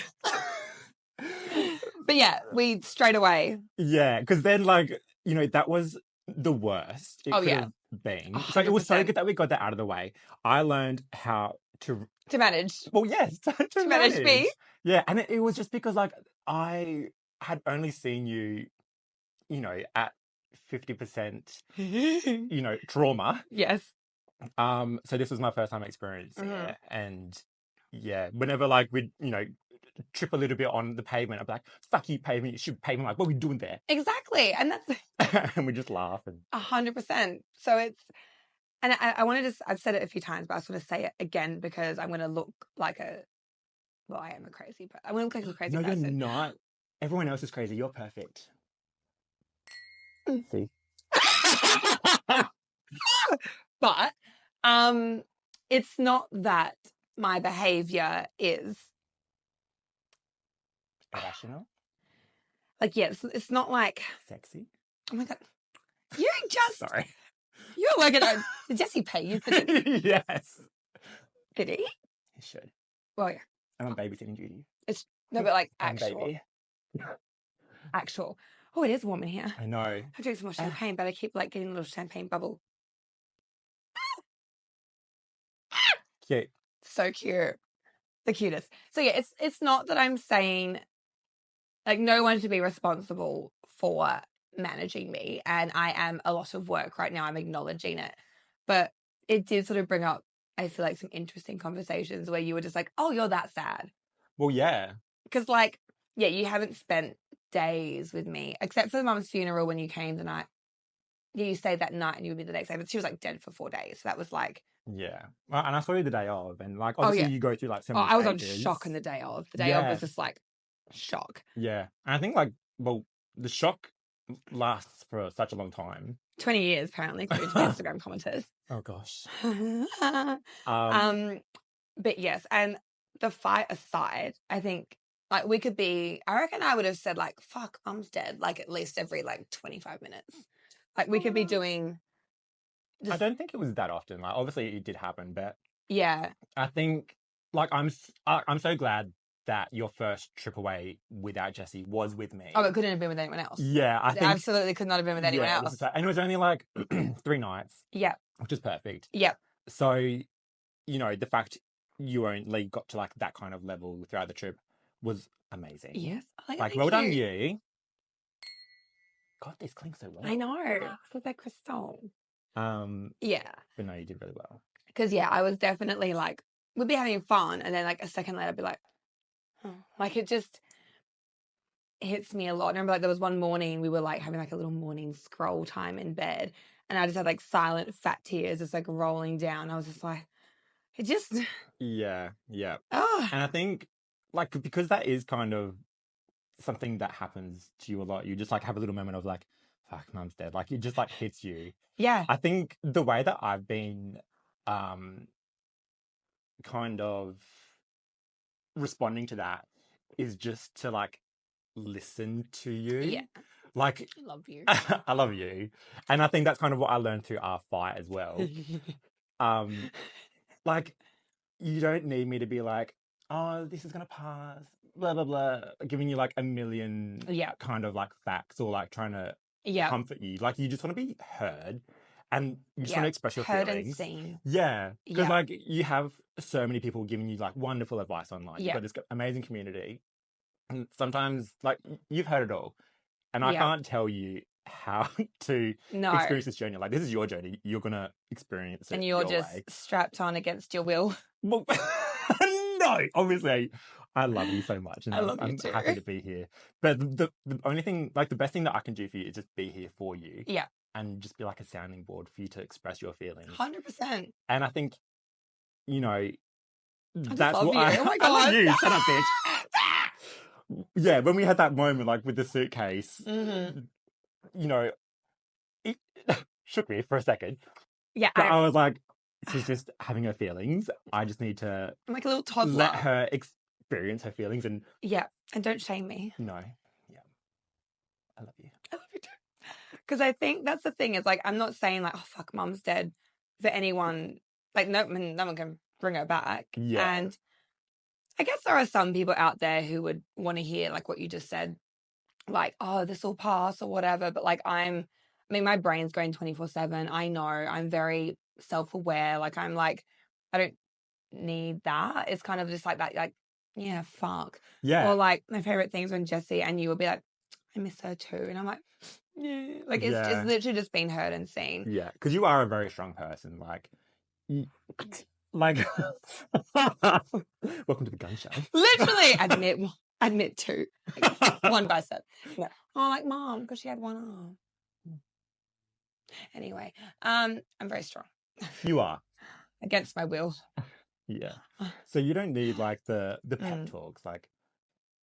[SPEAKER 2] yeah, we straight away.
[SPEAKER 1] Yeah, because then, like, you know, that was the worst it could have been. 100%. So it was so good that we got that out of the way. I learned how to
[SPEAKER 2] manage.
[SPEAKER 1] Well, yes, to
[SPEAKER 2] manage me.
[SPEAKER 1] Yeah, and it was just because, like, I had only seen you, you know, at 50%, you know, trauma.
[SPEAKER 2] Yes.
[SPEAKER 1] So this was my first time experiencing it, and yeah, whenever like we'd, you know, trip a little bit on the pavement, I'd be like, fuck you, pavement, you should pavement. Like, what are we doing there?
[SPEAKER 2] Exactly. And that's
[SPEAKER 1] and we just laugh. And
[SPEAKER 2] 100%. So it's, and I want to just, I've said it a few times, but I just want to say it again because I'm going to look like I am a crazy person. I'm going to look like a crazy person.
[SPEAKER 1] No, you're not. Everyone else is crazy. You're perfect. See?
[SPEAKER 2] But it's not that my behavior is
[SPEAKER 1] irrational.
[SPEAKER 2] Like, yes, it's not like
[SPEAKER 1] sexy.
[SPEAKER 2] Oh my God. You just
[SPEAKER 1] sorry.
[SPEAKER 2] You're working on did Jessie pay you for this?
[SPEAKER 1] Yes.
[SPEAKER 2] Did he?
[SPEAKER 1] He should.
[SPEAKER 2] Well, yeah.
[SPEAKER 1] I'm on babysitting duty.
[SPEAKER 2] It's no, but like actual.
[SPEAKER 1] Baby.
[SPEAKER 2] Actual. Oh, it is warm in here.
[SPEAKER 1] I know.
[SPEAKER 2] I drink some more champagne, but I keep like getting a little champagne bubble.
[SPEAKER 1] Cute.
[SPEAKER 2] So cute. The cutest. So yeah, it's not that I'm saying like no one should be responsible for managing me, and I am a lot of work right now. I'm acknowledging it. But it did sort of bring up, I feel like, some interesting conversations where you were just like, oh, you're that sad.
[SPEAKER 1] Well, yeah.
[SPEAKER 2] Because like, yeah, you haven't spent days with me, except for the mum's funeral when you came the night. Yeah, you stayed that night and you would be the next day, but she was like dead for 4 days. So that was like
[SPEAKER 1] Yeah. Well, and I saw you the day of, and like
[SPEAKER 2] Oh,
[SPEAKER 1] obviously
[SPEAKER 2] yeah.
[SPEAKER 1] you go through like so
[SPEAKER 2] Oh,
[SPEAKER 1] many
[SPEAKER 2] I was on
[SPEAKER 1] stages.
[SPEAKER 2] shock on the day of. The day of was just like shock.
[SPEAKER 1] Yeah. And I think like, well, the shock lasts for such a long time.
[SPEAKER 2] 20 years, apparently, according to the Instagram commenters.
[SPEAKER 1] Oh gosh.
[SPEAKER 2] But yes, and the fight aside, I think like we could be, I reckon I would have said like, fuck, Mum's dead, like at least every like 25 minutes. Like we could be doing
[SPEAKER 1] I don't think it was that often. Like obviously it did happen, but
[SPEAKER 2] yeah.
[SPEAKER 1] I think like I'm so glad that your first trip away without Jessie was with me.
[SPEAKER 2] Oh, it couldn't have been with anyone else.
[SPEAKER 1] Yeah, I
[SPEAKER 2] It
[SPEAKER 1] think
[SPEAKER 2] absolutely could not have been with anyone
[SPEAKER 1] it was
[SPEAKER 2] else.
[SPEAKER 1] and it was only like 3 nights.
[SPEAKER 2] Yeah.
[SPEAKER 1] Which is perfect.
[SPEAKER 2] Yeah.
[SPEAKER 1] So, you know, the fact you only got to like that kind of level throughout the trip was amazing.
[SPEAKER 2] Yes.
[SPEAKER 1] Like, well done you. God, this clings so well.
[SPEAKER 2] I know. Because they're crystal. Yeah.
[SPEAKER 1] But no, you did really well.
[SPEAKER 2] Because yeah, I was definitely like, we'd be having fun, and then like a second later, I'd be like, oh. Like it just hits me a lot. I remember like there was one morning we were like having like a little morning scroll time in bed, and I just had like silent fat tears just like rolling down. I was just like, it just
[SPEAKER 1] Yeah.
[SPEAKER 2] oh.
[SPEAKER 1] And I think like because that is kind of something that happens to you a lot, you just like have a little moment of like, fuck, Mum's dead. Like it just like hits you.
[SPEAKER 2] Yeah.
[SPEAKER 1] I think the way that I've been kind of responding to that is just to like listen to you.
[SPEAKER 2] Yeah.
[SPEAKER 1] Like
[SPEAKER 2] I love you.
[SPEAKER 1] I love you. And I think that's kind of what I learned through our fight as well. Like you don't need me to be like, oh, this is gonna pass, blah blah blah, giving you like a million kind of like facts or like trying to comfort you. Like you just want to be heard. And you just want to express your
[SPEAKER 2] heard
[SPEAKER 1] feelings.
[SPEAKER 2] And seen.
[SPEAKER 1] Yeah. Because like you have so many people giving you like wonderful advice online. You've got this amazing community. And sometimes like you've heard it all. And I can't tell you how to experience this journey. Like this is your journey. You're gonna experience it.
[SPEAKER 2] And you're just strapped on against your will.
[SPEAKER 1] Well, no, obviously. I love you so much. And I'm
[SPEAKER 2] too.
[SPEAKER 1] happy to be here. But the only thing, like the best thing that I can do for you is just be here for you.
[SPEAKER 2] Yeah.
[SPEAKER 1] And just be like a sounding board for you to express your feelings.
[SPEAKER 2] 100%.
[SPEAKER 1] And I think, you know,
[SPEAKER 2] that's what
[SPEAKER 1] I...
[SPEAKER 2] Oh my God.
[SPEAKER 1] I love you. Shut up, bitch. Yeah, when we had that moment, like, with the suitcase, you know, it shook me for a second.
[SPEAKER 2] Yeah.
[SPEAKER 1] But I was like, she's just having her feelings. I just need to...
[SPEAKER 2] I'm like a little toddler.
[SPEAKER 1] Let her experience her feelings and...
[SPEAKER 2] Yeah, and don't shame me.
[SPEAKER 1] No. Yeah. I love you.
[SPEAKER 2] I love you too. Because I think that's the thing is like, I'm not saying like, oh, fuck, Mum's dead for anyone. Like, no one can bring her back.
[SPEAKER 1] Yeah.
[SPEAKER 2] And I guess there are some people out there who would want to hear like what you just said, like, oh, this will pass or whatever. But like, my brain's going 24/7. I know I'm very self-aware. Like, I'm like, I don't need that. It's kind of just like that, like, yeah, fuck.
[SPEAKER 1] Yeah.
[SPEAKER 2] Or like my favorite things when Jessie and you would be like, I miss her too. And I'm like, yeah. Like, it's literally just been heard and seen.
[SPEAKER 1] Yeah. Because you are a very strong person. Like, welcome to the gun show.
[SPEAKER 2] Literally, admit to. Like, one bicep. No. Oh, like Mom, because she had one arm. Anyway, I'm very strong.
[SPEAKER 1] You are.
[SPEAKER 2] Against my will.
[SPEAKER 1] Yeah. So you don't need like the pep talks. Like,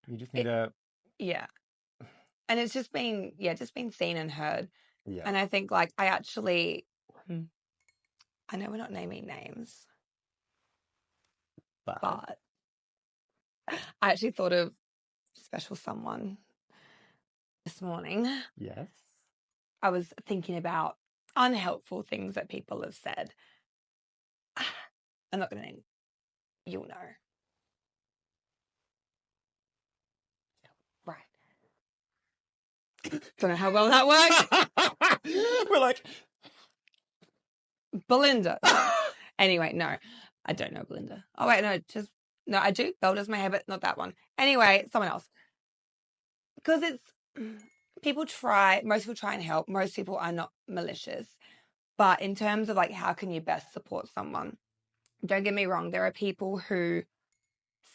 [SPEAKER 1] you just need a...
[SPEAKER 2] Yeah. And it's just been seen and heard.
[SPEAKER 1] Yeah.
[SPEAKER 2] And I think like I know we're not naming names, but I actually thought of special someone this morning.
[SPEAKER 1] Yes.
[SPEAKER 2] I was thinking about unhelpful things that people have said. I'm not going to name. You'll know. Right. Don't know how well that worked.
[SPEAKER 1] We're like...
[SPEAKER 2] Belinda. Anyway, no. I don't know Belinda. Oh, wait, no, I do. Belle does my hair, but not that one. Anyway, someone else. Because most people try and help. Most people are not malicious. But in terms of like, how can you best support someone? Don't get me wrong. There are people who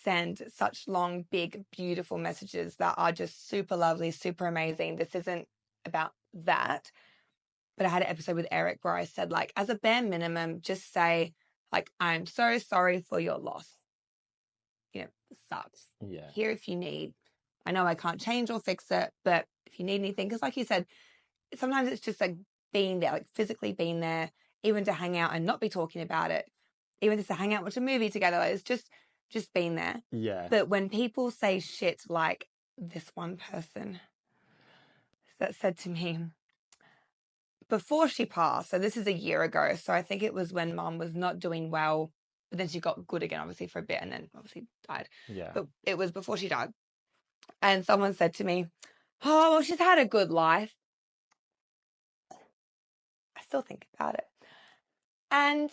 [SPEAKER 2] send such long, big, beautiful messages that are just super lovely, super amazing. This isn't about that. But I had an episode with Eric where I said, like, as a bare minimum, just say, Like, I'm so sorry for your loss. You know, it sucks.
[SPEAKER 1] Yeah.
[SPEAKER 2] Here if you need. I know I can't change or fix it, but if you need anything, because like you said, sometimes it's just like being there, like physically being there, even to hang out and not be talking about it, even just to hang out, watch a movie together. Like, it's just being there.
[SPEAKER 1] Yeah.
[SPEAKER 2] But when people say shit like this one person that said to me before she passed, so this is a year ago, so I think it was when Mum was not doing well, but then she got good again, obviously, for a bit, and then obviously died.
[SPEAKER 1] Yeah.
[SPEAKER 2] But it was before she died. And someone said to me, oh, well, she's had a good life. I still think about it. And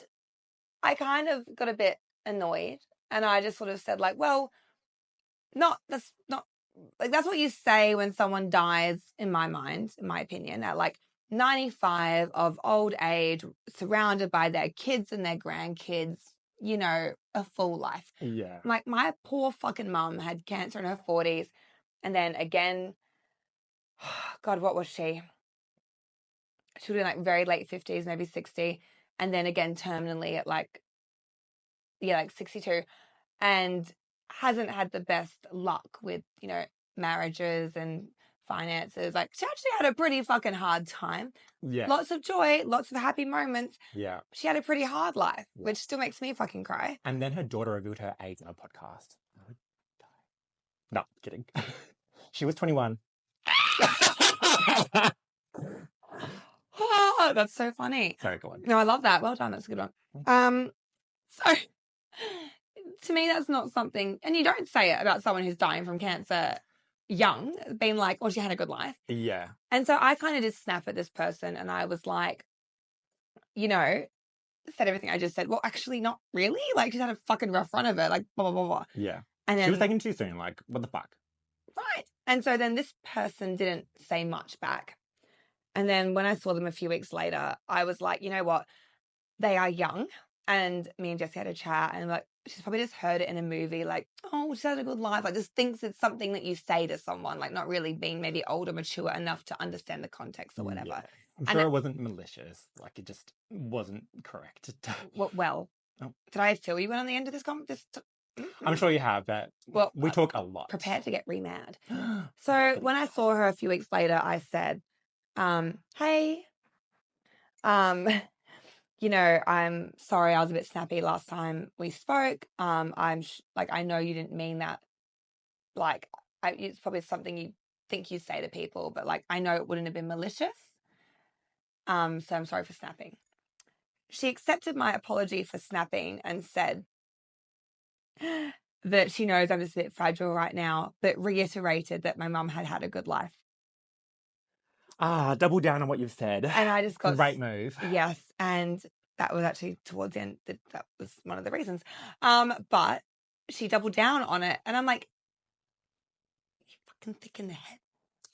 [SPEAKER 2] I kind of got a bit annoyed, and I just sort of said, like, well, that's what you say when someone dies, in my mind, in my opinion, at like 95 of old age, surrounded by their kids and their grandkids, you know, a full life.
[SPEAKER 1] Yeah.
[SPEAKER 2] Like, my poor fucking mum had cancer in her 40s, and then again, God, what was she? She was in like very late 50s, maybe 60, and then again terminally at like 62, and hasn't had the best luck with, you know, marriages and finances. Like, she actually had a pretty fucking hard time.
[SPEAKER 1] Yeah.
[SPEAKER 2] Lots of joy, lots of happy moments.
[SPEAKER 1] Yeah.
[SPEAKER 2] She had a pretty hard life, which still makes me fucking cry.
[SPEAKER 1] And then her daughter revealed her age on a podcast. I would die. No, kidding. She was 21.
[SPEAKER 2] Oh, that's so funny.
[SPEAKER 1] Sorry, go on.
[SPEAKER 2] No, I love that. Well done. That's a good one. So to me, that's not something, and you don't say it about someone who's dying from cancer young, being like, oh, she had a good life.
[SPEAKER 1] Yeah.
[SPEAKER 2] And so I kind of just snap at this person, and I was like, you know, said everything I just said. Well, actually, not really. Like, she's had a fucking rough run of it. Like, blah, blah, blah, blah.
[SPEAKER 1] Yeah.
[SPEAKER 2] And then,
[SPEAKER 1] she was taken too soon. Like, what the fuck?
[SPEAKER 2] Right. And so then this person didn't say much back. And then when I saw them a few weeks later, I was like, you know what? They are young. And me and Jessie had a chat, and like, she's probably just heard it in a movie, like, oh, she's had a good life. Like, just thinks it's something that you say to someone, like, not really being maybe older, mature enough to understand the context or whatever.
[SPEAKER 1] Yeah. I'm sure it wasn't malicious. Like, it just wasn't correct.
[SPEAKER 2] Well, did I fill you in on the end of this comment?
[SPEAKER 1] I'm sure you have, but
[SPEAKER 2] well,
[SPEAKER 1] we talk a lot.
[SPEAKER 2] Prepared to get re-mad. So when I saw her a few weeks later, I said, hey, you know, I'm sorry I was a bit snappy last time we spoke. I know you didn't mean that. Like, it's probably something you think you say to people, but like, I know it wouldn't have been malicious. So I'm sorry for snapping. She accepted my apology for snapping and said that she knows I'm just a bit fragile right now, but reiterated that my mum had had a good life.
[SPEAKER 1] Double down on what you've said.
[SPEAKER 2] And I just got...
[SPEAKER 1] Great move.
[SPEAKER 2] Yes, and that was actually towards the end. That was one of the reasons. But she doubled down on it, and I'm like, you fucking thick in the head.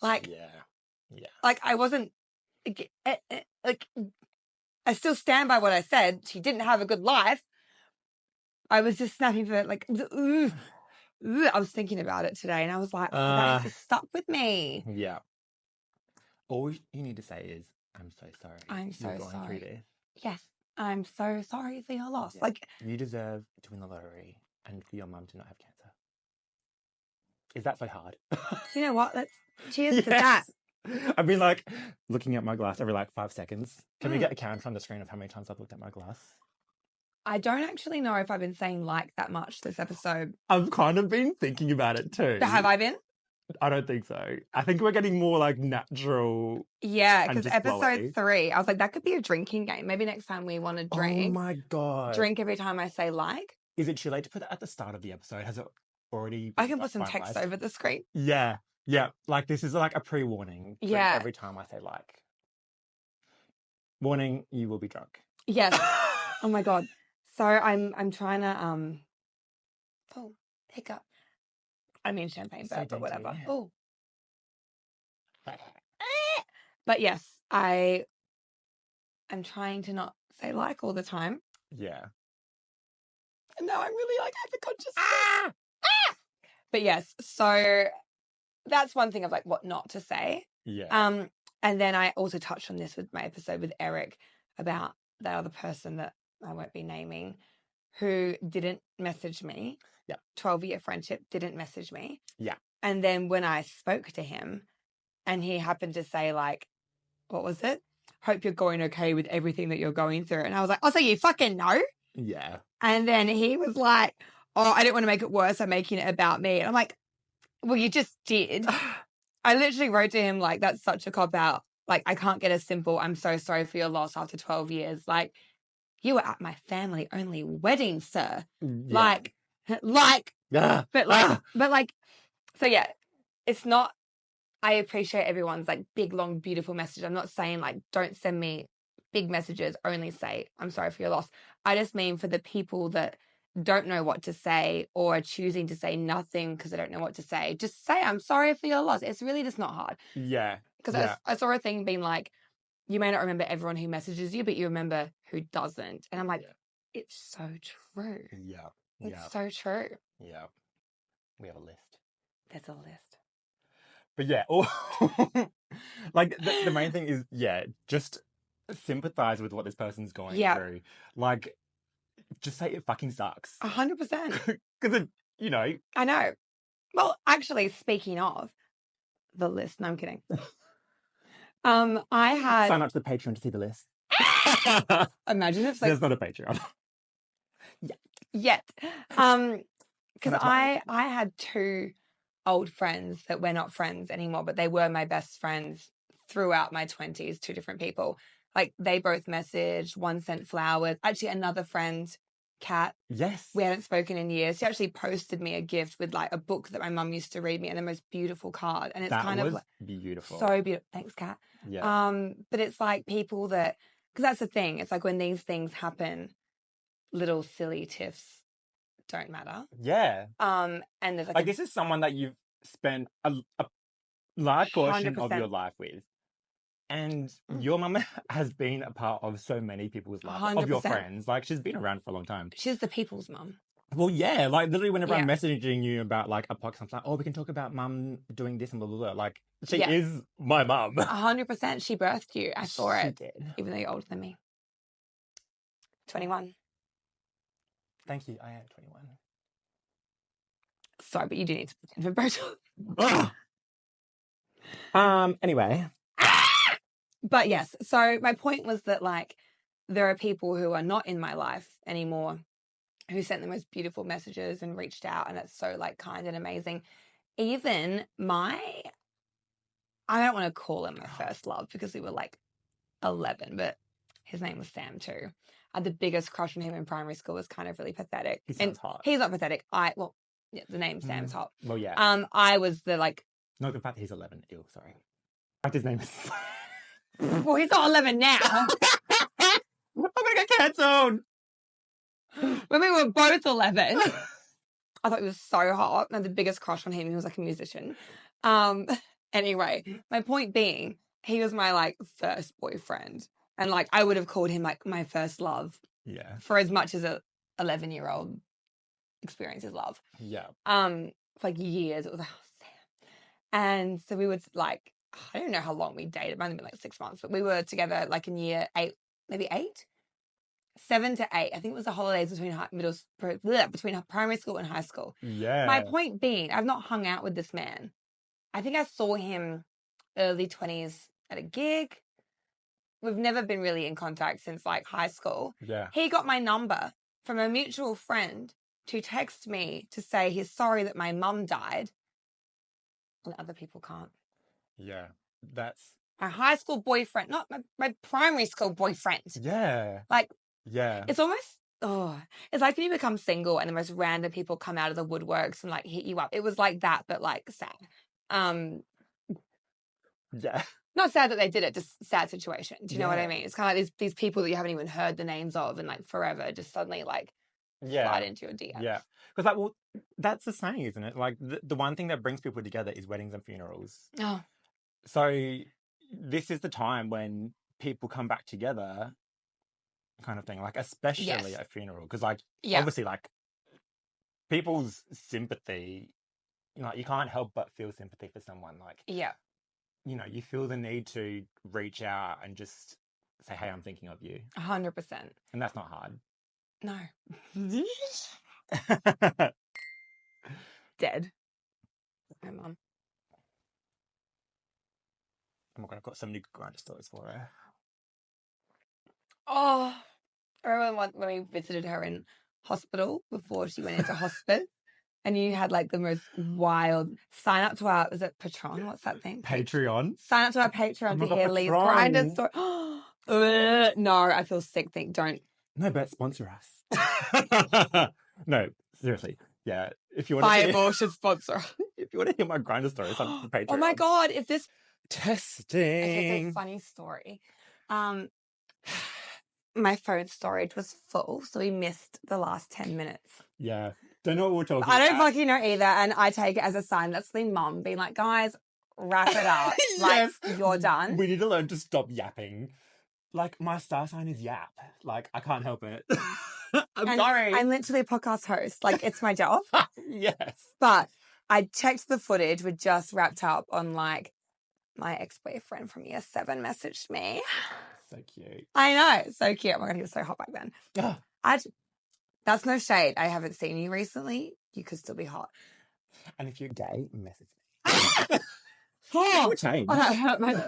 [SPEAKER 2] Like,
[SPEAKER 1] yeah.
[SPEAKER 2] Like, I wasn't... Like, I still stand by what I said. She didn't have a good life. I was just snapping for, like, I was thinking about it today, and I was like, that just stuck with me.
[SPEAKER 1] Yeah. All you need to say is, I'm so sorry.
[SPEAKER 2] I'm so
[SPEAKER 1] You're going
[SPEAKER 2] sorry.
[SPEAKER 1] through this.
[SPEAKER 2] Yes, I'm so sorry for your loss.
[SPEAKER 1] Yeah. Like, you deserve to win the lottery and for your mum to not have cancer. Is that so hard?
[SPEAKER 2] You know what? Cheers to that.
[SPEAKER 1] I've been like looking at my glass every like 5 seconds. Can we get a count on the screen of how many times I've looked at my glass?
[SPEAKER 2] I don't actually know if I've been saying like that much this episode.
[SPEAKER 1] I've kind of been thinking about it too.
[SPEAKER 2] Have I been?
[SPEAKER 1] I don't think so. I think we're getting more like natural.
[SPEAKER 2] Yeah, because episode 3, I was like, that could be a drinking game. Maybe next time we want to drink.
[SPEAKER 1] Oh my God.
[SPEAKER 2] Drink every time I say like.
[SPEAKER 1] Is it too late to put that at the start of the episode? Has it already been
[SPEAKER 2] I can put some text over the screen.
[SPEAKER 1] Yeah. Yeah. Like, this is like a pre-warning.
[SPEAKER 2] Yeah.
[SPEAKER 1] Every time I say like. Warning, you will be drunk.
[SPEAKER 2] Yes. Oh my God. So I'm trying to hiccup. I mean champagne, but whatever. Oh. But yes, I'm trying to not say like all the time.
[SPEAKER 1] Yeah.
[SPEAKER 2] And now I'm really like hyperconscious. But yes, so that's one thing of like what not to say.
[SPEAKER 1] Yeah.
[SPEAKER 2] And then I also touched on this with my episode with Eric about that other person that I won't be naming, who didn't message me.
[SPEAKER 1] Yeah.
[SPEAKER 2] 12-year friendship, didn't message me.
[SPEAKER 1] Yeah.
[SPEAKER 2] And then when I spoke to him and he happened to say, like, what was it? Hope you're going okay with everything that you're going through. And I was like, oh, so you fucking know?
[SPEAKER 1] Yeah.
[SPEAKER 2] And then he was like, oh, I didn't want to make it worse. I'm making it about me. And I'm like, well, you just did. I literally wrote to him, like, that's such a cop-out. Like, I can't get a simple, I'm so sorry for your loss after 12 years. Like, you were at my family-only wedding, sir.
[SPEAKER 1] Yeah.
[SPEAKER 2] So yeah, it's not, I appreciate everyone's, like, big, long, beautiful message. I'm not saying, like, don't send me big messages, only say, I'm sorry for your loss. I just mean for the people that don't know what to say or are choosing to say nothing because they don't know what to say, just say, I'm sorry for your loss. It's really just not hard.
[SPEAKER 1] Yeah.
[SPEAKER 2] Because I saw a thing being like, you may not remember everyone who messages you, but you remember who doesn't. And I'm like, it's so true.
[SPEAKER 1] Yeah.
[SPEAKER 2] It's so true.
[SPEAKER 1] Yeah. We have a list.
[SPEAKER 2] There's a list.
[SPEAKER 1] But yeah, like the main thing is, just sympathize with what this person's going through. Like, just say it fucking sucks.
[SPEAKER 2] 100%.
[SPEAKER 1] Because,
[SPEAKER 2] I know. Well, actually, speaking of the list, no, I'm kidding. I had...
[SPEAKER 1] Sign up to the Patreon to see the list.
[SPEAKER 2] Imagine if, like...
[SPEAKER 1] There's not a Patreon.
[SPEAKER 2] Yet. Because I had 2 old friends that we're not friends anymore, but they were my best friends throughout my 20s, 2 different people. Like, they both messaged, one sent flowers. Actually, another friend, Kat.
[SPEAKER 1] Yes.
[SPEAKER 2] We hadn't spoken in years. She actually posted me a gift with, like, a book that my mum used to read me and the most beautiful card. And it's kind of
[SPEAKER 1] beautiful.
[SPEAKER 2] So beautiful. Thanks, Kat.
[SPEAKER 1] Yeah.
[SPEAKER 2] But it's like people that, because that's the thing. It's like when these things happen, little silly tiffs don't matter.
[SPEAKER 1] Yeah.
[SPEAKER 2] And there's
[SPEAKER 1] like this is someone that you've spent a large portion
[SPEAKER 2] 100%.
[SPEAKER 1] of your life with. And your mum has been a part of so many people's lives, of your
[SPEAKER 2] 100%.
[SPEAKER 1] friends. Like, she's been around for a long time.
[SPEAKER 2] She's the people's mum.
[SPEAKER 1] Well, yeah, like, literally whenever I'm messaging you about, like, a podcast, I'm like, oh, we can talk about mum doing this and blah, blah, blah. Like, she is my mum.
[SPEAKER 2] 100%. She birthed you. I saw it.
[SPEAKER 1] She did.
[SPEAKER 2] Even though you're older than me. 21.
[SPEAKER 1] Thank you. I am 21.
[SPEAKER 2] Sorry, but you do need to pretend for
[SPEAKER 1] both. Anyway.
[SPEAKER 2] But yes, so my point was that, like, there are people who are not in my life anymore who sent the most beautiful messages and reached out, and it's so, like, kind and amazing. Even I don't want to call him my first love because we were, like, 11, but his name was Sam too. I had the biggest crush on him in primary school. It was kind of really pathetic.
[SPEAKER 1] He sounds hot.
[SPEAKER 2] He's not pathetic. The name Sam's hot.
[SPEAKER 1] Well, yeah.
[SPEAKER 2] I was the, like...
[SPEAKER 1] No, the fact that he's 11. Ew, sorry. In fact, his name is...
[SPEAKER 2] Well, he's not 11 now.
[SPEAKER 1] I'm gonna get cancelled.
[SPEAKER 2] When we were both 11, I thought he was so hot. I had the biggest crush on him. He was like a musician. Anyway, my point being, he was my, like, first boyfriend. And, like, I would have called him, like, my first love.
[SPEAKER 1] Yeah.
[SPEAKER 2] For as much as a 11-year-old experiences love.
[SPEAKER 1] Yeah.
[SPEAKER 2] For, like, years. It was like, oh, Sam. And so we would, like, I don't know how long we dated. It might have been, like, 6 months. But we were together, like, in year 8, maybe 8? 7 to 8. I think it was the holidays between between primary school and high school.
[SPEAKER 1] Yeah.
[SPEAKER 2] My point being, I've not hung out with this man. I think I saw him early 20s at a gig. We've never been really in contact since, like, high school.
[SPEAKER 1] Yeah.
[SPEAKER 2] He got my number from a mutual friend to text me to say he's sorry that my mum died. And other people can't.
[SPEAKER 1] Yeah. That's...
[SPEAKER 2] my high school boyfriend, not my primary school boyfriend.
[SPEAKER 1] Yeah.
[SPEAKER 2] Like...
[SPEAKER 1] yeah.
[SPEAKER 2] It's almost... it's like when you become single and the most random people come out of the woodworks and, like, hit you up. It was like that, but, like, sad.
[SPEAKER 1] Yeah.
[SPEAKER 2] Not sad that they did it, just sad situation. Do you know what I mean? It's kind of like these people that you haven't even heard the names of and, like, forever just suddenly, like, slide into your DMs.
[SPEAKER 1] Yeah. Because, like, well, that's the saying, isn't it? Like, the one thing that brings people together is weddings and funerals.
[SPEAKER 2] Oh.
[SPEAKER 1] So this is the time when people come back together, kind of thing. Like, especially at a funeral. Because, like, obviously, like, people's sympathy, like, you can't help but feel sympathy for someone. Like, you know, you feel the need to reach out and just say, hey, I'm thinking of you.
[SPEAKER 2] 100%.
[SPEAKER 1] And that's not hard.
[SPEAKER 2] No. Dead. My mum.
[SPEAKER 1] Oh my God, I've got so many grinder stories for her.
[SPEAKER 2] Oh, I remember when we visited her in hospital before she went into hospice, and you had like the most wild sign up to our, is it Patreon? What's that thing?
[SPEAKER 1] Patreon.
[SPEAKER 2] Sign up to our Patreon
[SPEAKER 1] Oh my
[SPEAKER 2] to
[SPEAKER 1] God,
[SPEAKER 2] hear Leigh's
[SPEAKER 1] Patreon.
[SPEAKER 2] grinder story. No, I feel sick. Don't.
[SPEAKER 1] No, but sponsor us. No, seriously. Yeah, if you want
[SPEAKER 2] Fireball should sponsor.
[SPEAKER 1] if you want to hear my grinder stories on Patreon.
[SPEAKER 2] Oh my God! If this
[SPEAKER 1] Testing.
[SPEAKER 2] okay, so funny story. My phone storage was full, so we missed the last 10 minutes.
[SPEAKER 1] Yeah, don't know what we're talking
[SPEAKER 2] I
[SPEAKER 1] about.
[SPEAKER 2] don't fucking know either, and I take it as a sign that's the mum being like, guys, wrap it up. Like,
[SPEAKER 1] Yes.
[SPEAKER 2] you're done.
[SPEAKER 1] We need to learn to stop yapping. Like, my star sign is yap. Like, I can't help it. I'm sorry.
[SPEAKER 2] I'm literally a podcast host. Like, it's my job.
[SPEAKER 1] Yes.
[SPEAKER 2] But I checked the footage. We'd just wrapped up on, like, my ex-boyfriend from year 7 messaged me.
[SPEAKER 1] So cute.
[SPEAKER 2] I know. So cute. Oh my God, he was so hot back then. That's no shade. I haven't seen you recently. You could still be hot.
[SPEAKER 1] And if you're gay, message me.
[SPEAKER 2] Oh,
[SPEAKER 1] change.
[SPEAKER 2] oh, that hurt my...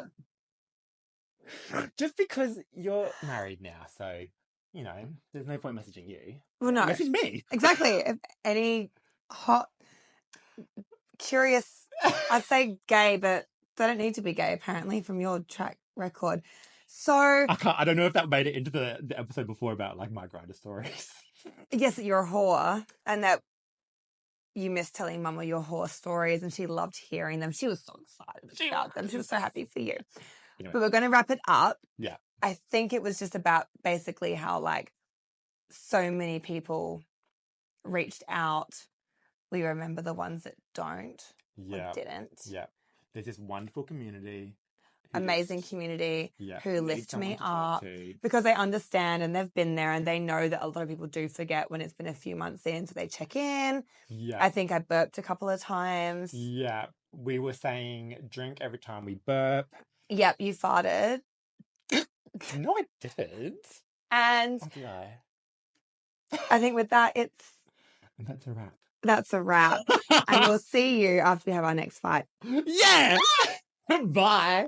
[SPEAKER 1] Just because you're married now, so, you know, there's no point messaging you.
[SPEAKER 2] Well, no.
[SPEAKER 1] Message me.
[SPEAKER 2] Exactly. If any hot, curious, I'd say gay, but they don't need to be gay, apparently, from your track record. So...
[SPEAKER 1] I don't know if that made it into the episode before about, like, my grinder stories.
[SPEAKER 2] Yes, that you're a whore, and that you miss telling Mama your whore stories, and she loved hearing them. She was so excited about them. She was so happy for you.
[SPEAKER 1] Anyway.
[SPEAKER 2] But we're going to wrap it up.
[SPEAKER 1] Yeah.
[SPEAKER 2] I think it was just about basically how, like, so many people reached out. We remember the ones that don't or didn't.
[SPEAKER 1] Yeah. There's this wonderful community.
[SPEAKER 2] Amazing community who lift me up
[SPEAKER 1] to.
[SPEAKER 2] because they understand and they've been there and they know that a lot of people do forget when it's been a few months in, so they check in.
[SPEAKER 1] Yeah.
[SPEAKER 2] I think I burped a couple of times.
[SPEAKER 1] Yeah. We were saying drink every time we burp.
[SPEAKER 2] Yep, you farted.
[SPEAKER 1] No, I didn't.
[SPEAKER 2] And
[SPEAKER 1] Or did I?
[SPEAKER 2] I think with that,
[SPEAKER 1] That's a wrap.
[SPEAKER 2] That's a wrap. And we'll see you after we have our next fight.
[SPEAKER 1] Yeah. Bye.